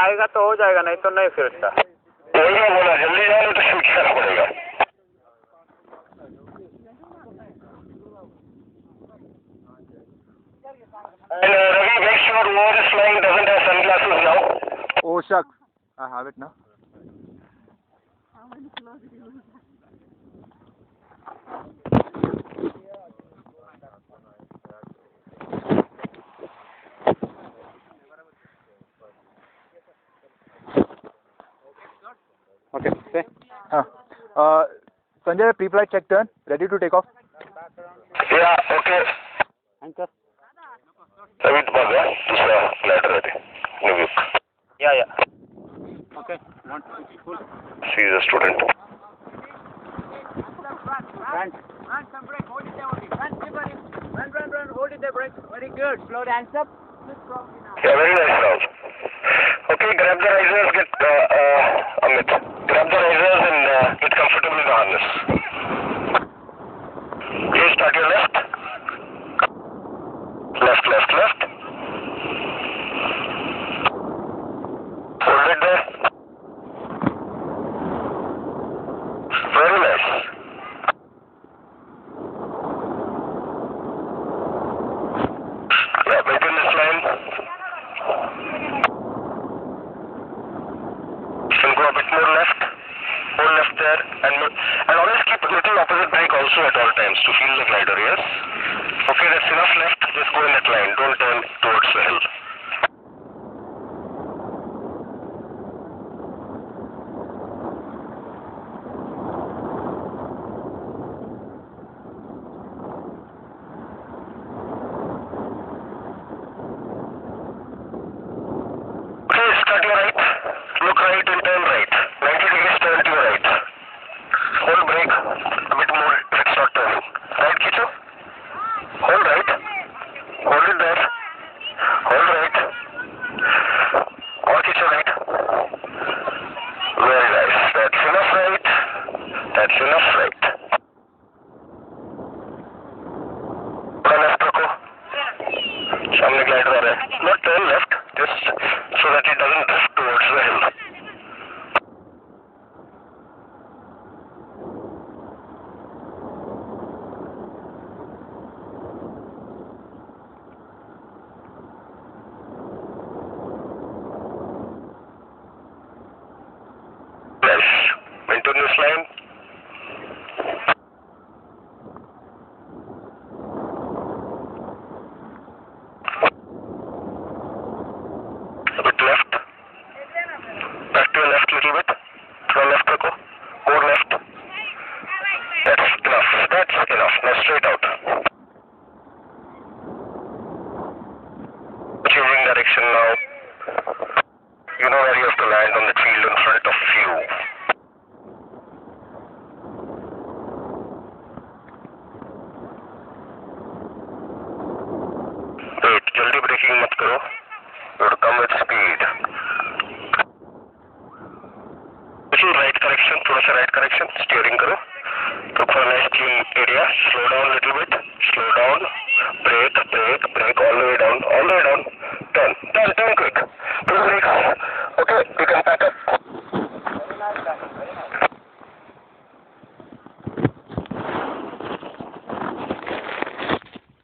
आएगा तो हो जाएगा, नहीं तो नहीं फिरता। वही मैं बोला, जल्दी जाओ नहीं तो शूट करना पड़ेगा। And Ravi, make sure whoever is flying doesn't have sunglasses now. Oh shucks, I have it now. Okay, say. Sanjay, pre-flight check turn, ready to take off. Yeah, okay. Anchor. Amit Dhama, दूसरा glider ready. New York. Yeah. Okay, one, full. She is a student. Run. Run, some brake, hold it there only. Run, hold it there, brake. Very good. Slow the hands up. Yeah, very nice round. Okay, grab the risers, get Amit. Grab the risers and get comfortable in the harness. Okay, start your left. Left. Hold it there. Very nice. Yeah, maintain this line. You can go a bit more left. Hold left there and always keep a little opposite brake also at all times to feel the glider, yes? Okay, that's enough left. Just go in that line. Don't turn towards the hill. Okay, start your right. Look right and turn right. 90 degrees turn to your right. Hold brake. A bit more if it's not turning. Right, Kicho? Hold right. Hold it there. Hold right. Or Kicho right. Very nice. That's enough right. That's enough right. थोड़ा left रखो. सामने glider आ रहा है. Not turn left. Just so that it doesn't drift towards the hill. Nice. Maintain this line. A bit left. Back to your left a little bit. Throw left rako. More left. That's enough. Now straight out. Changing direction now. You know where you have to land on the field in front of you. Wait, जल्दी braking मत करो. You have to come with speed. Little right correction, थोड़ा सा right correction. Steering करो. Look for a nice clean area. Slow down a little bit. Slow down. Brake.